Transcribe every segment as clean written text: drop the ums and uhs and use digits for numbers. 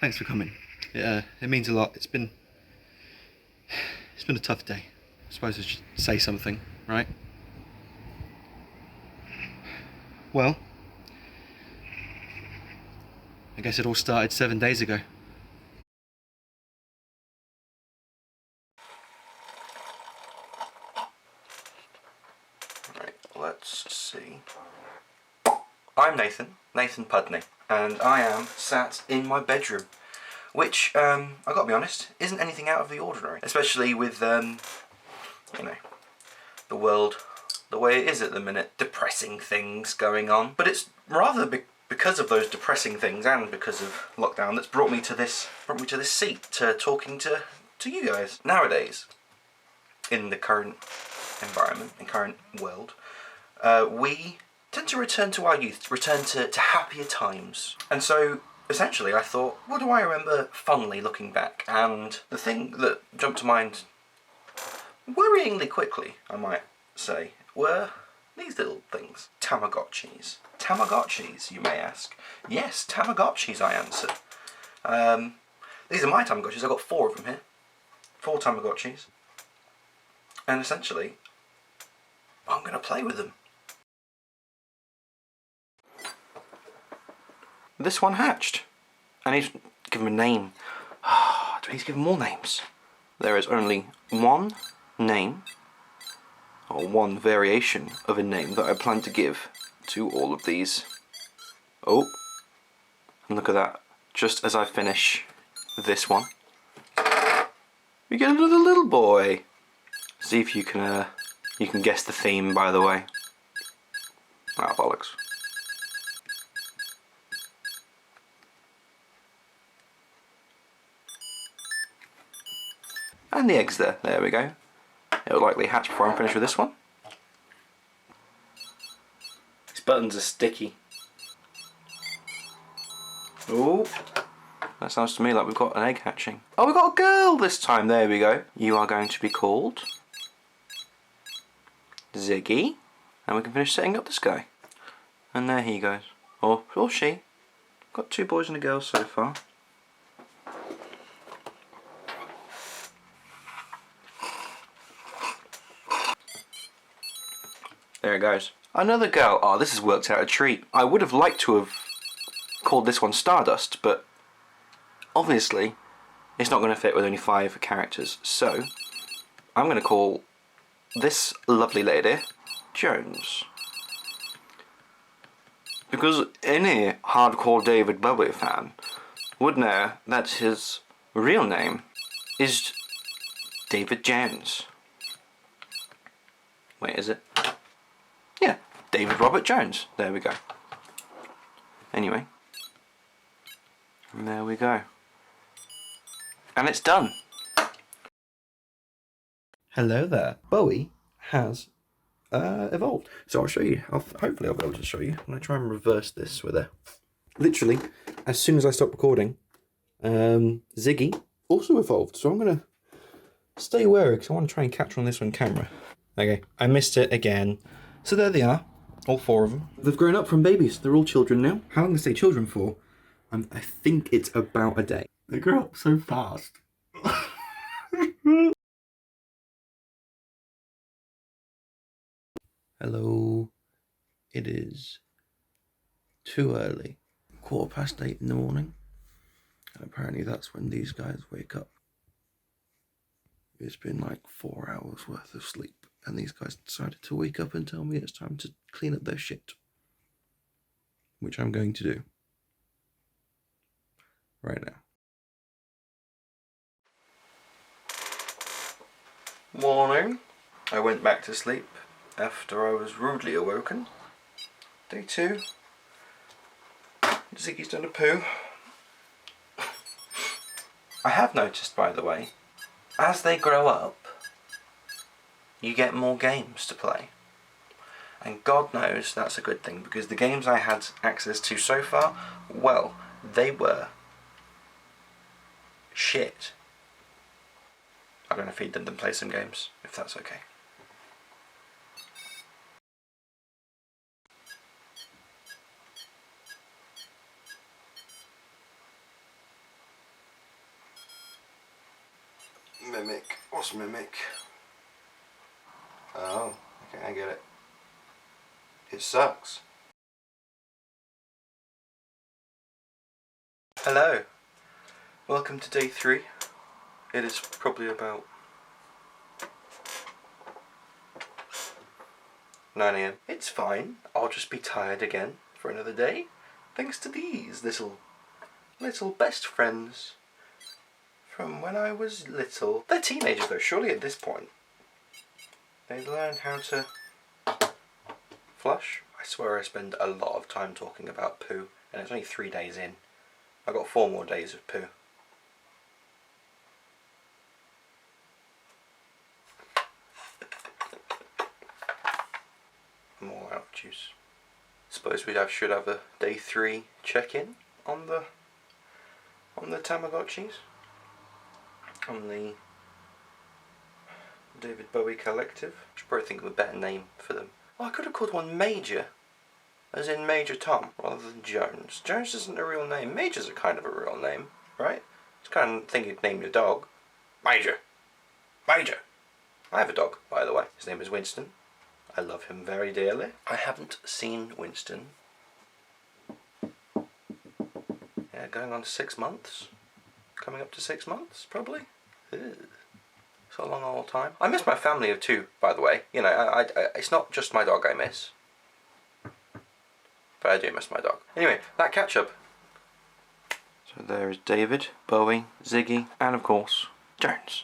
Thanks for coming. It means a lot. It's been a tough day. I suppose I should say something, right? Well, I guess it all started 7 days ago. Right, let's see. I'm Nathan Pudney, and I am sat in my bedroom, which, I gotta be honest, isn't anything out of the ordinary, especially with, you know, the world the way it is at the minute. Depressing things going on, but it's rather because of those depressing things and because of lockdown that's brought me to this seat, to talking to you guys. Nowadays, in the current environment, in current world, we tend to return to our youth, return to happier times. And so, essentially, I thought, what do I remember fondly looking back? And the thing that jumped to mind worryingly quickly, I might say, were these little things. Tamagotchis. Tamagotchis, you may ask. Yes, Tamagotchis, I answer. These are my Tamagotchis. I've got 4 of them here. 4 Tamagotchis. And essentially, I'm going to play with them. This one hatched. I need to give him a name. Do I need to give him more names? There is only one name, or one variation of a name that I plan to give to all of these. Oh, and look at that. Just as I finish this one, we get another little boy. See if you can guess the theme, by the way. Ah, bollocks. And the egg's there. There we go. It'll likely hatch before I'm finished with this one. These buttons are sticky. Oh, that sounds to me like we've got an egg hatching. Oh, we've got a girl this time. There we go. You are going to be called Ziggy. And we can finish setting up this guy. And there he goes. Or she. Got 2 boys and a girl so far. There it goes. Another girl. Oh, this has worked out a treat. I would have liked to have called this one Stardust, but obviously it's not going to fit with only 5 characters. So I'm going to call this lovely lady Jones. Because any hardcore David Bowie fan would know that his real name is David Jones. Wait, is it? Yeah, David Robert Jones. There we go. Anyway. And there we go. And it's done. Hello there. Bowie has evolved. So I'll show you. Hopefully I'll be able to show you. I'm going to try and reverse this with a... Literally, as soon as I stop recording, Ziggy also evolved. So I'm going to stay wary because I want to try and capture on this on camera. Okay, I missed it again. So there they are, all 4 of them. They've grown up from babies. They're all children now. How long do they stay children for? I think it's about a day. They grow up so fast. Hello. It is too early. 8:15 in the morning. And apparently that's when these guys wake up. It's been like 4 hours worth of sleep. And these guys decided to wake up and tell me it's time to clean up their shit. Which I'm going to do. Right now. Morning. I went back to sleep after I was rudely awoken. Day 2. Ziggy's done a poo. I have noticed, by the way, as they grow up, you get more games to play. And God knows that's a good thing, because the games I had access to so far, well, they were shit. I'm going to feed them and play some games, if that's okay. What's mimic? Oh, okay, I get it. It sucks. Hello. Welcome to day 3. It is probably about 9 AM. It's fine. I'll just be tired again for another day. Thanks to these little best friends from when I was little. They're teenagers though, surely at this point. They learn how to flush. I swear I spend a lot of time talking about poo, and it's only 3 days in. I've got 4 more days of poo. More out juice. Suppose should have a day 3 check-in on the Tamagotchis. On the David Bowie Collective. Should probably think of a better name for them. Oh, I could have called one Major, as in Major Tom, rather than Jones. Jones isn't a real name. Major's a kind of a real name, right? It's the kind of thing you'd name your dog. Major. Major. I have a dog, by the way. His name is Winston. I love him very dearly. I haven't seen Winston. Yeah, going on 6 months. Coming up to 6 months, probably. Ew. It's a long old time. I miss my family of 2, by the way. You know, it's not just my dog I miss. But I do miss my dog. Anyway, that catch-up. So there is David, Bowie, Ziggy, and of course, Jones.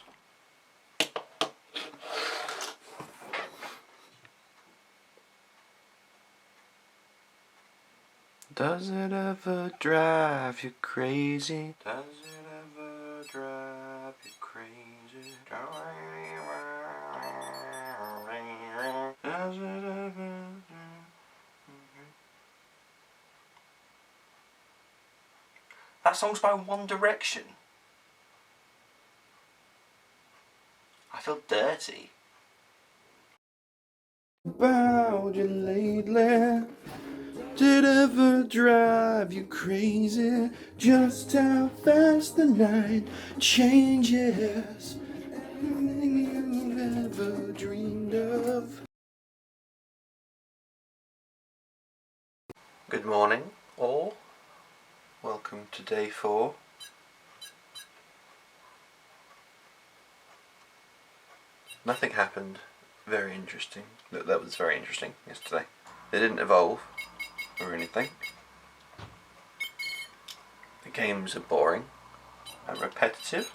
Does it ever drive you crazy? Does it ever drive you crazy? Does it ever? That song's by One Direction. I feel dirty. About you lately. Did it ever drive you crazy? Just how fast the night changes. Everything you've ever dreamed of. Good morning, all. Welcome to day 4. Nothing happened very interesting. That was very interesting yesterday. They didn't evolve or anything. The games are boring and repetitive,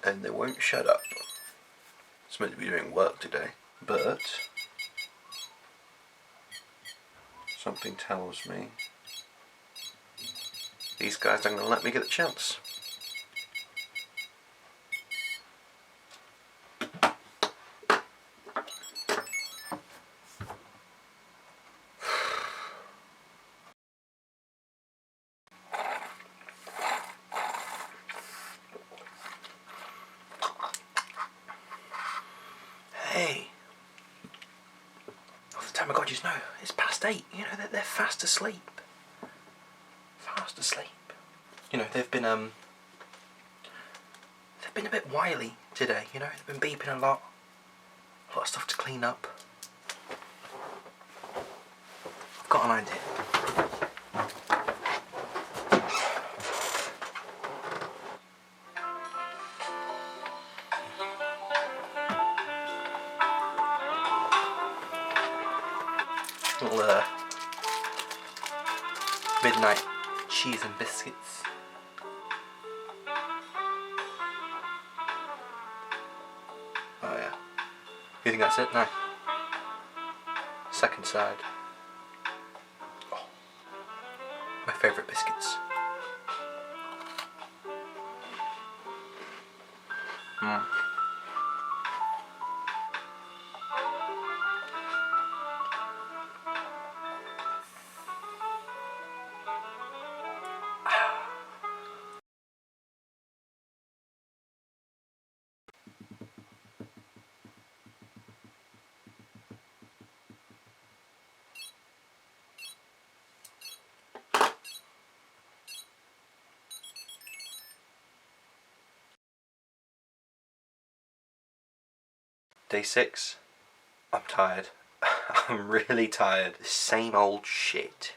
and they won't shut up. It's meant to be doing work today, but something tells me these guys aren't going to let me get the chance. Hey, oh, the Tamagotchis, no, it's past 8. You know, they're fast asleep. Fast asleep. You know, they've been a bit wily today. You know, they've been beeping a lot of stuff to clean up. I've got an idea. Little midnight cheese and biscuits. Oh yeah. You think that's it? No. Second side. Oh. My favourite biscuits. Mm. Day 6. I'm tired. I'm really tired. The same old shit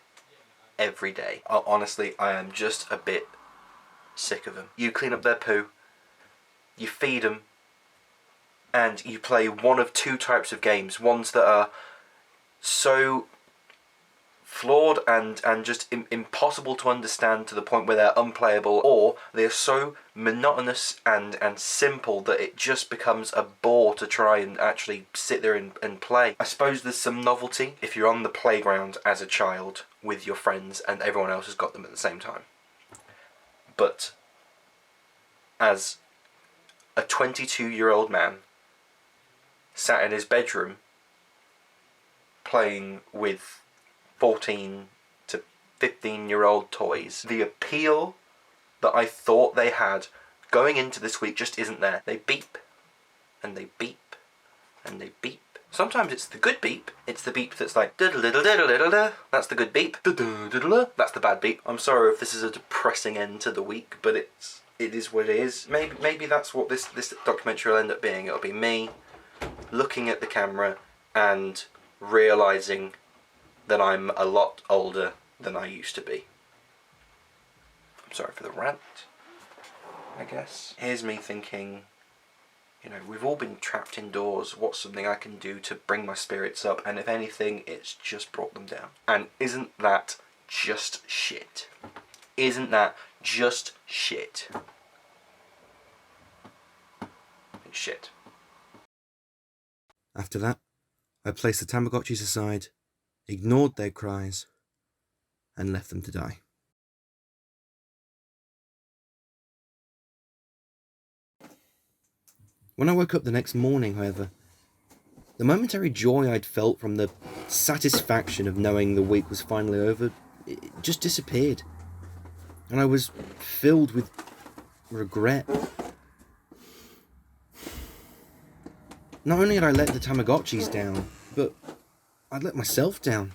every day. Honestly, I am just a bit sick of them. You clean up their poo, you feed them, and you play one of two types of games. Ones that are so flawed and just impossible to understand to the point where they're unplayable, or they're so monotonous and simple that it just becomes a bore to try and actually sit there and play. I suppose there's some novelty if you're on the playground as a child with your friends and everyone else has got them at the same time. But as a 22-year-old man sat in his bedroom playing with 14 to 15-year-old toys, the appeal that I thought they had going into this week just isn't there. They beep, and they beep, and they beep. Sometimes it's the good beep. It's the beep that's like da-da-da-da-da-da-da. That's the good beep. Da-da-da-da-da. That's the bad beep. I'm sorry if this is a depressing end to the week, but it is what it is. Maybe that's what this documentary will end up being. It'll be me looking at the camera and realising that I'm a lot older than I used to be. I'm sorry for the rant, I guess. Here's me thinking, you know, we've all been trapped indoors. What's something I can do to bring my spirits up? And if anything, it's just brought them down. And isn't that just shit? Isn't that just shit? It's shit. After that, I placed the Tamagotchis aside, ignored their cries, and left them to die. When I woke up the next morning, however, the momentary joy I'd felt from the satisfaction of knowing the week was finally over, it just disappeared. And I was filled with regret. Not only had I let the Tamagotchis down, but I'd let myself down.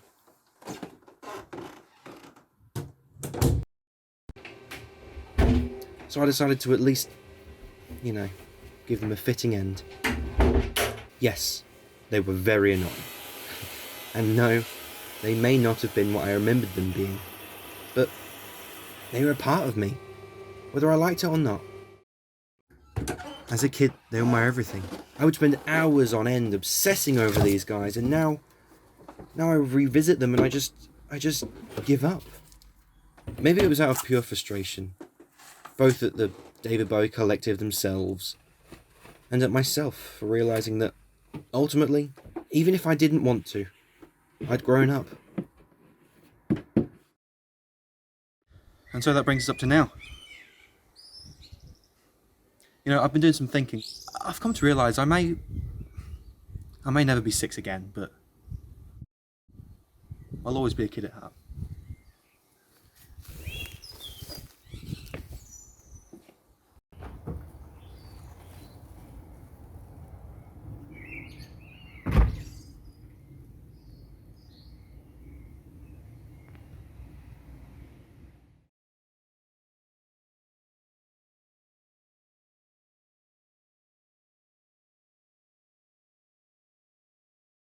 So I decided to at least, give them a fitting end. Yes, they were very annoying. And no, they may not have been what I remembered them being, but they were a part of me, whether I liked it or not. As a kid, they were my everything. I would spend hours on end obsessing over these guys, and now I revisit them and I just give up. Maybe it was out of pure frustration, both at the David Bowie Collective themselves, and at myself for realising that, ultimately, even if I didn't want to, I'd grown up. And so that brings us up to now. I've been doing some thinking. I've come to realise I may never be 6 again, but I'll always be a kid at heart.